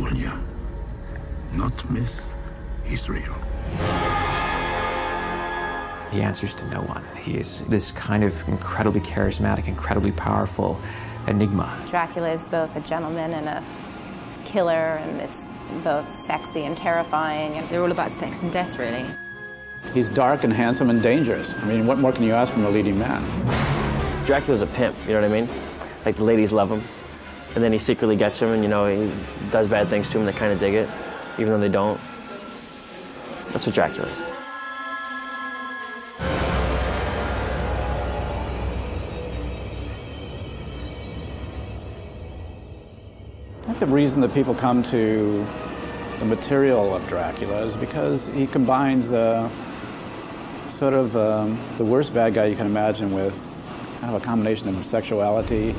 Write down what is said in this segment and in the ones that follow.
fooling you. Not myth, he's real. He answers to no one. He is this kind of incredibly charismatic, incredibly powerful enigma. Dracula is both a gentleman and a killer, and it's both sexy and terrifying. And they're all about sex and death, really. He's dark and handsome and dangerous. I mean, what more can you ask from a leading man? Dracula's a pimp, you know what I mean? Like, the ladies love him. And then he secretly gets them, and, you know, he does bad things to them. They kind of dig it, even though they don't. That's what Dracula is. I think the reason that people come to the material of Dracula is because he combines sort of the worst bad guy you can imagine with kind of a combination of sexuality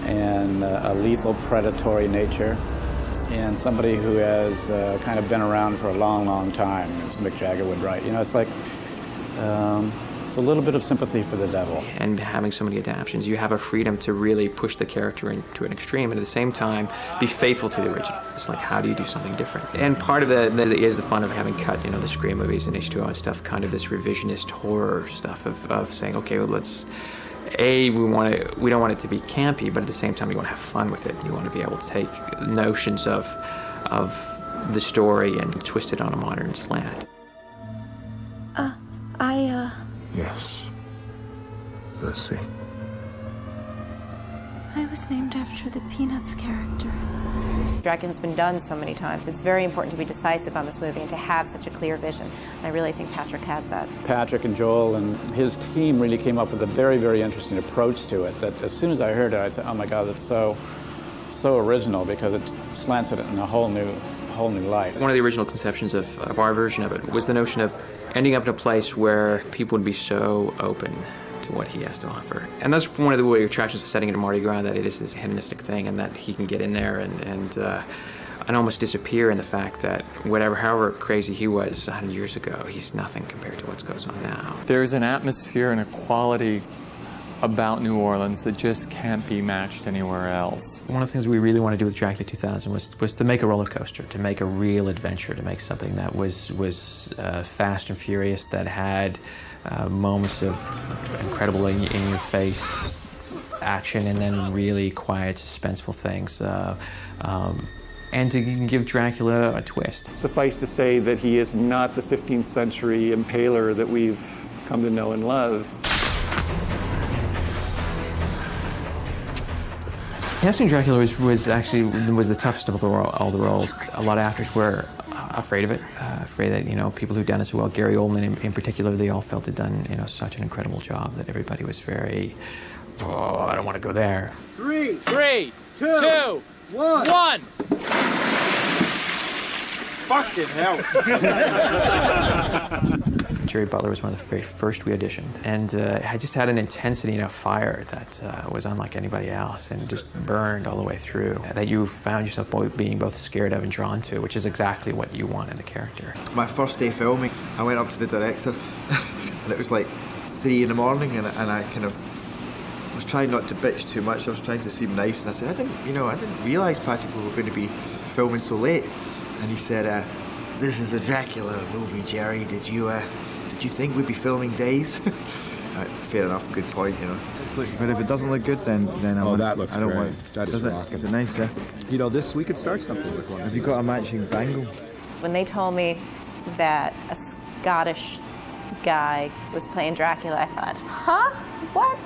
and a lethal predatory nature, and somebody who has kind of been around for a long, long time, as Mick Jagger would write. You know, it's like it's a little bit of sympathy for the devil. And having so many adaptions, you have a freedom to really push the character into an extreme, and at the same time, be faithful to the original. It's like, how do you do something different? And part of that is the fun of having cut, you know, the Scream movies and H2O and stuff, kind of this revisionist horror stuff of saying, okay, well, let's, we don't want it to be campy, but at the same time, you want to have fun with it. You want to be able to take notions of the story and twist it on a modern slant. Yes. Let's see. I was named after the Peanuts character. Dracula's been done so many times. It's very important to be decisive on this movie and to have such a clear vision. And I really think Patrick has that. Patrick and Joel and his team really came up with a very, very interesting approach to it that as soon as I heard it, I said, oh my God, that's so original, because it slants it in a whole new light. One of the original conceptions of our version of it was the notion of ending up in a place where people would be so open to what he has to offer. And that's one of the attractions of setting it at Mardi Gras, that it is this hedonistic thing, and that he can get in there and almost disappear in the fact that however crazy he was 100 years ago, he's nothing compared to what goes on now. There's an atmosphere and a quality about New Orleans that just can't be matched anywhere else. One of the things we really wanted to do with Dracula 2000 was to make a roller coaster, to make a real adventure, to make something that was fast and furious, that had moments of incredible in-your-face action, and then really quiet, suspenseful things. And to give Dracula a twist. Suffice to say that he is not the 15th century impaler that we've come to know and love. Casting Dracula was the toughest of all the roles. A lot of actors were afraid of it, afraid that, you know, people who'd done it so well, Gary Oldman in particular, they all felt had done, you know, such an incredible job that everybody was very, oh, I don't want to go there. 3, 2, 1. Fucking hell. Gerard Butler was one of the very first we auditioned, and I just had an intensity and a fire that was unlike anybody else, and just burned all the way through, that you found yourself being both scared of and drawn to, which is exactly what you want in the character. My first day filming, I went up to the director, and it was like 3 in the morning, and I kind of was trying not to bitch too much. I was trying to seem nice, and I said, I didn't realise, Patrick, we were going to be filming so late. And he said, this is a Dracula movie, Jerry. Did you think we'd be filming days? Fair enough, good point, you know. But if it doesn't look good, then that looks great. Want. That is rocking. Is it nice, eh? You know, we could start something with one. Have you got a matching bangle? When they told me that a Scottish guy was playing Dracula, I thought, huh? What?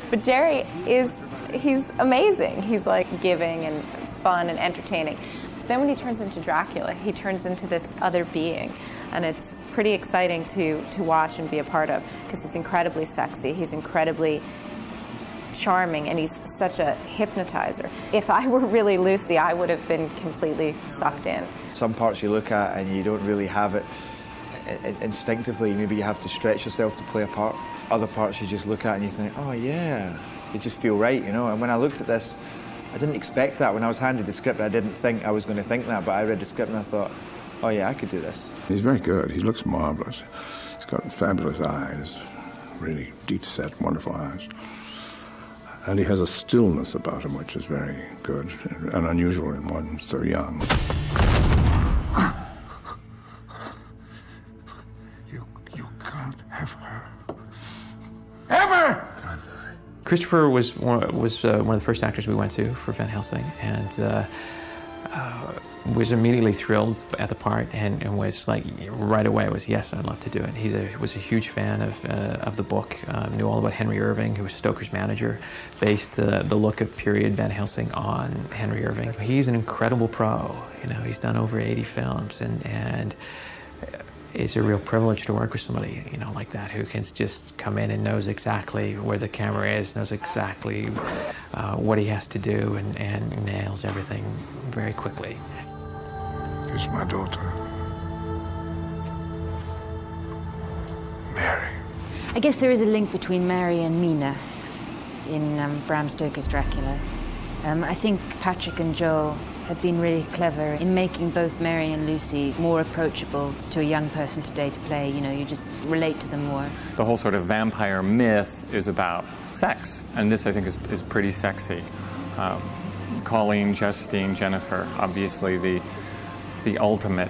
But Jerry he's amazing. He's like giving and fun and entertaining. Then when he turns into Dracula, he turns into this other being. And it's pretty exciting to watch and be a part of, because he's incredibly sexy, he's incredibly charming, and he's such a hypnotizer. If I were really Lucy, I would have been completely sucked in. Some parts you look at and you don't really have it instinctively. Maybe you have to stretch yourself to play a part. Other parts you just look at and you think, oh yeah, they just feel right, you know. And when I looked at this, I didn't expect that. When I was handed the script, I didn't think I was going to think that, but I read the script and I thought, oh yeah, I could do this. He's very good. He looks marvelous. He's got fabulous eyes, really deep-set, wonderful eyes. And he has a stillness about him which is very good and unusual in one so young. You can't have her. Ever! Christopher was one of the first actors we went to for Van Helsing, and was immediately thrilled at the part, and was like, right away was, yes, I'd love to do it. He was a huge fan of the book, knew all about Henry Irving, who was Stoker's manager, based the look of period Van Helsing on Henry Irving. He's an incredible pro. You know, he's done over 80 films, and it's a real privilege to work with somebody, you know, like that, who can just come in and knows exactly where the camera is, knows exactly what he has to do, and nails everything very quickly. This is my daughter, Mary. I guess there is a link between Mary and Mina in Bram Stoker's Dracula. I think Patrick and Joel have been really clever in making both Mary and Lucy more approachable to a young person today to play. You know, you just relate to them more. The whole sort of vampire myth is about sex, and this, I think, is pretty sexy. Colleen, Justine, Jennifer, obviously the ultimate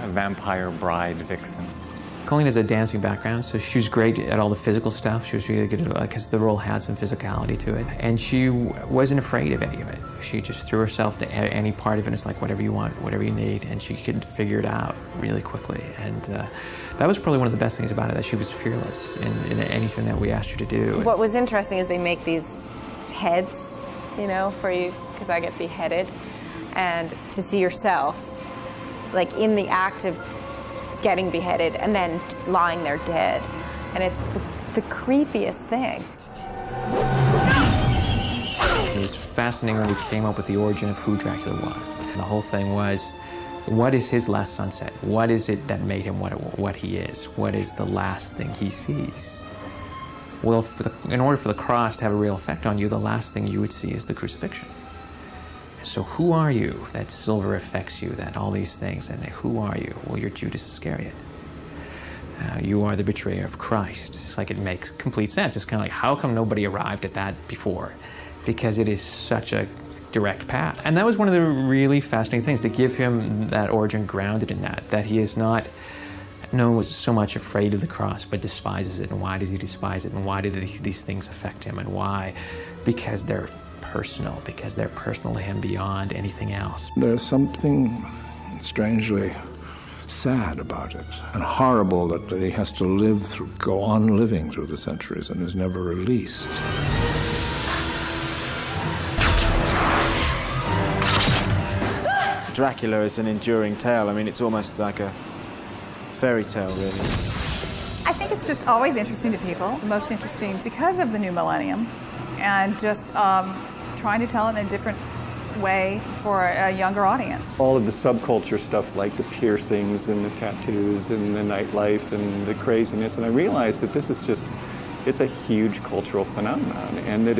vampire bride vixens. Colleen has a dancing background, so she was great at all the physical stuff. She was really good at it because the role had some physicality to it. And she wasn't afraid of any of it. She just threw herself to any part of it. It's like, whatever you want, whatever you need. And she could figure it out really quickly. And that was probably one of the best things about it, that she was fearless in anything that we asked her to do. What was interesting is they make these heads, you know, for you, because I get beheaded. And to see yourself, like, in the act of getting beheaded and then lying there dead. And it's the creepiest thing. It was fascinating when we came up with the origin of who Dracula was. And the whole thing was, what is his last sunset? What is it that made him what he is? What is the last thing he sees? Well, in order for the cross to have a real effect on you, the last thing you would see is the crucifixion. So who are you that silver affects you, that all these things, and who are you? Well, you're Judas Iscariot. You are the betrayer of Christ. It's like, it makes complete sense. It's kind of like, how come nobody arrived at that before? Because it is such a direct path. And that was one of the really fascinating things, to give him that origin grounded in that he is not so much afraid of the cross, but despises it. And why does he despise it? And why do these things affect him? And why? Because they're personal, because they're personal to him beyond anything else. There's something strangely sad about it, and horrible that he has to go on living through the centuries and is never released. Dracula is an enduring tale. I mean, it's almost like a fairy tale, really. I think it's just always interesting to people. It's most interesting because of the new millennium, and just trying to tell it in a different way for a younger audience. All of the subculture stuff, like the piercings and the tattoos and the nightlife and the craziness, and I realized that this is just, it's a huge cultural phenomenon, and that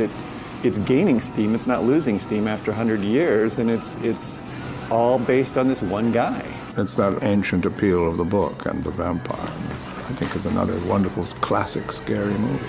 it's gaining steam, it's not losing steam after 100 years, and it's all based on this one guy. It's that ancient appeal of the book and the vampire. I think is another wonderful classic scary movie.